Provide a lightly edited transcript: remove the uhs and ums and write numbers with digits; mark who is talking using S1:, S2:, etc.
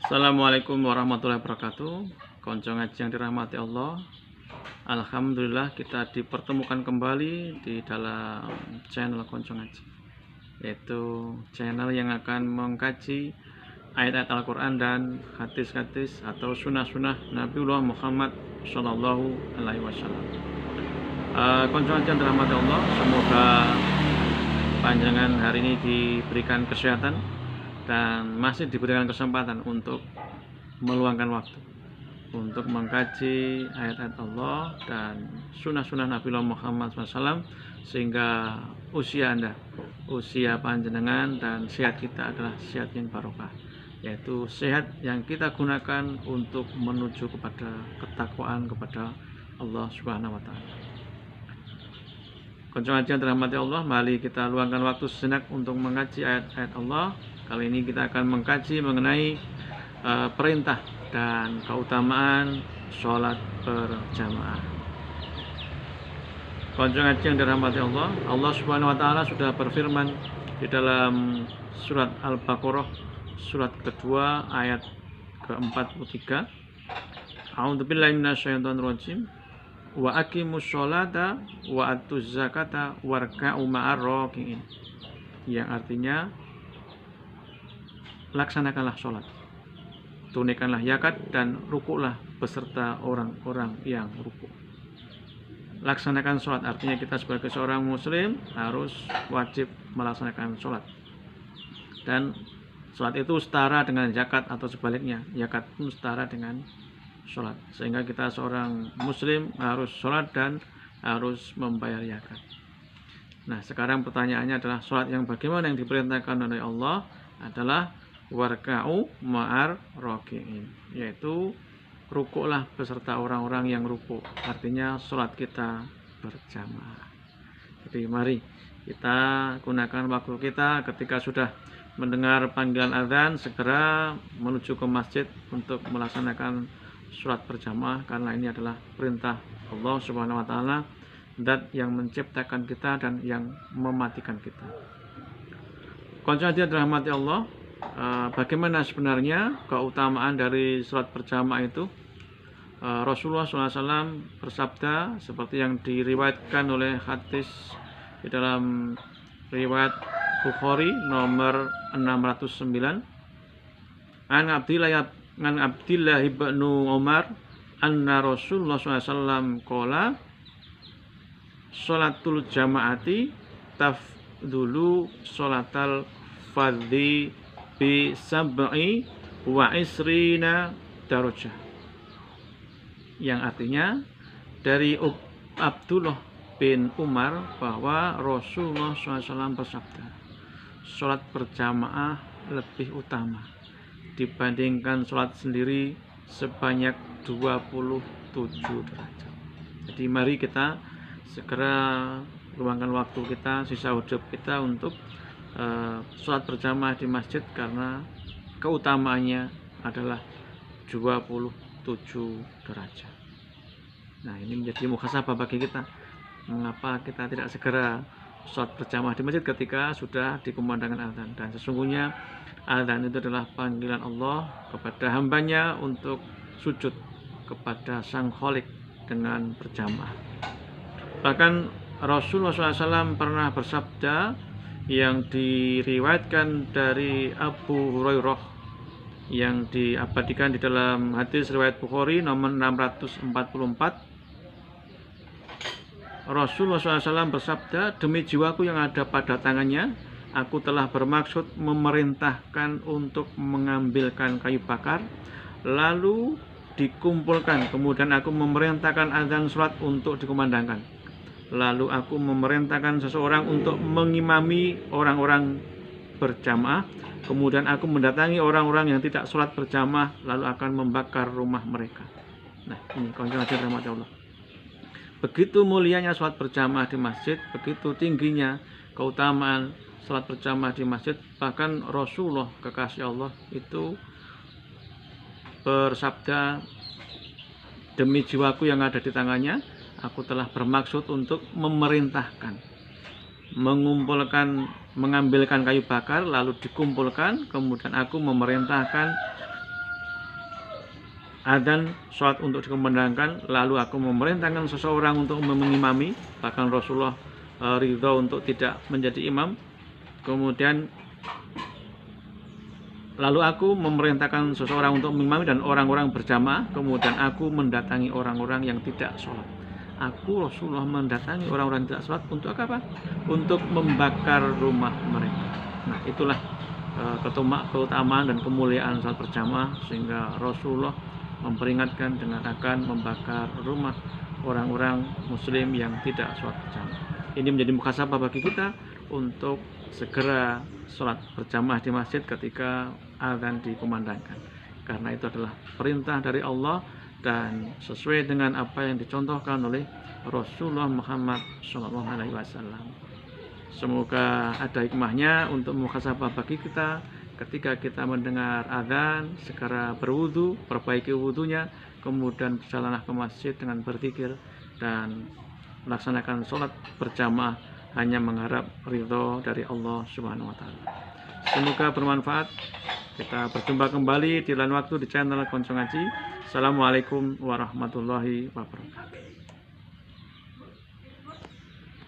S1: Assalamualaikum warahmatullahi wabarakatuh. Konco ngaji yang dirahmati Allah. Alhamdulillah kita dipertemukan kembali di dalam channel Konco Ngaji, yaitu channel yang akan mengkaji ayat-ayat Al-Quran dan hadis-hadis atau sunnah-sunnah Nabiullah Muhammad Shallallahu Alaihi Wasallam. Konco ngaji yang dirahmati Allah, semoga panjangan hari ini diberikan kesehatan dan masih diberikan kesempatan untuk meluangkan waktu untuk mengkaji ayat-ayat Allah dan sunnah-sunnah Nabiullah Muhammad SAW, sehingga usia Anda, usia panjenengan dan sehat kita adalah sehat yang barokah, yaitu sehat yang kita gunakan untuk menuju kepada ketakwaan kepada Allah Subhanahu wa Ta'ala. Konco ngaji yang dirahmati Allah, mari kita luangkan waktu sejenak untuk mengkaji ayat-ayat Allah. Kali ini kita akan mengkaji mengenai perintah dan keutamaan sholat berjamaah. Konco ngaji yang dirahmati Allah, Allah Subhanahu wa Ta'ala sudah berfirman di dalam surat Al-Baqarah, surat kedua ayat ke-43. A'udzubillahi minasyaitonirrajim. Wa aqimus sholata wa atuz zakata warka'u ma'ar raki'in, yang artinya laksanakanlah sholat, tunaikanlah zakat, dan rukuklah beserta orang-orang yang rukuk. Laksanakan sholat artinya kita sebagai seorang muslim harus wajib melaksanakan sholat, dan sholat itu setara dengan zakat atau sebaliknya, zakat pun setara dengan sholat, sehingga kita seorang muslim harus sholat dan harus membayar zakat. Nah, sekarang pertanyaannya adalah sholat yang bagaimana yang diperintahkan oleh Allah adalah warka'u ma'ar raki'in, yaitu rukuklah beserta orang-orang yang rukuk, artinya sholat kita berjamaah. Jadi mari kita gunakan waktu kita ketika sudah mendengar panggilan azan, segera menuju ke masjid untuk melaksanakan sholat berjamaah, karena ini adalah perintah Allah Subhanahu wa Ta'ala, zat yang menciptakan kita dan yang mematikan kita. Konco ngaji dirahmati Allah, bagaimana sebenarnya keutamaan dari sholat berjamaah itu? Rasulullah SAW bersabda seperti yang diriwayatkan oleh hadis di dalam riwayat Bukhari nomor 609. An Abdillah ibn Umar anna Rasulullah SAW qala sholatul jamaati tafdulu sholatal fardhi bi sab'i wa isrina darajah, yang artinya dari Abdullah bin Umar bahwa Rasulullah SAW bersabda, sholat berjamaah lebih utama dibandingkan sholat sendiri sebanyak 27 derajat. Jadi mari kita segera luangkan waktu kita, sisa hidup kita untuk sholat berjamaah di masjid, karena keutamaannya adalah 27 derajat. Nah, ini menjadi muhasabah bagi kita, mengapa kita tidak segera sholat berjamaah di masjid ketika sudah dikumandangkan azan. Dan sesungguhnya azan itu adalah panggilan Allah kepada hambanya untuk sujud kepada Sang Khalik dengan berjamaah. Bahkan Rasulullah SAW pernah bersabda yang diriwayatkan dari Abu Hurairah, yang diabadikan di dalam hadis riwayat Bukhari nomor 644. Rasulullah SAW bersabda, demi jiwaku yang ada pada tangannya, aku telah bermaksud memerintahkan untuk mengambilkan kayu bakar, lalu dikumpulkan, kemudian aku memerintahkan azan sholat untuk dikumandangkan. Lalu aku memerintahkan seseorang untuk mengimami orang-orang berjamaah, kemudian aku mendatangi orang-orang yang tidak sholat berjamaah, lalu akan membakar rumah mereka. Nah, ini konco ngaji rahmat Allah. Begitu mulianya sholat berjamaah di masjid, begitu tingginya keutamaan sholat berjamaah di masjid. Bahkan Rasulullah kekasih Allah itu bersabda, demi jiwaku yang ada di tangannya, aku telah bermaksud untuk memerintahkan, mengambilkan kayu bakar, lalu dikumpulkan, kemudian aku memerintahkan adzan sholat untuk dikumandangkan, lalu aku memerintahkan seseorang untuk mengimami, bahkan Rasulullah ridho untuk tidak menjadi imam. Kemudian lalu aku memerintahkan seseorang untuk mengimami dan orang-orang berjamaah, kemudian aku mendatangi orang-orang yang tidak sholat. Aku Rasulullah mendatangi orang-orang yang tidak sholat untuk apa? Untuk membakar rumah mereka. Nah, itulah keutamaan dan kemuliaan sholat berjamaah, sehingga Rasulullah memperingatkan dengan akan membakar rumah orang-orang muslim yang tidak sholat berjamaah. Ini menjadi muhasabah bagi kita untuk segera sholat berjamaah di masjid ketika adzan dikumandangkan, karena itu adalah perintah dari Allah dan sesuai dengan apa yang dicontohkan oleh Rasulullah Muhammad SAW. Semoga ada hikmahnya untuk muhasabah bagi kita ketika kita mendengar adzan, segera berwudu, perbaiki wudunya, kemudian berjalanlah ke masjid dengan berzikir dan melaksanakan sholat berjamaah hanya mengharap ridho dari Allah Subhanahu wa Ta'ala. Semoga bermanfaat. Kita berjumpa kembali di lain waktu di channel Konco Ngaji. Assalamualaikum warahmatullahi wabarakatuh.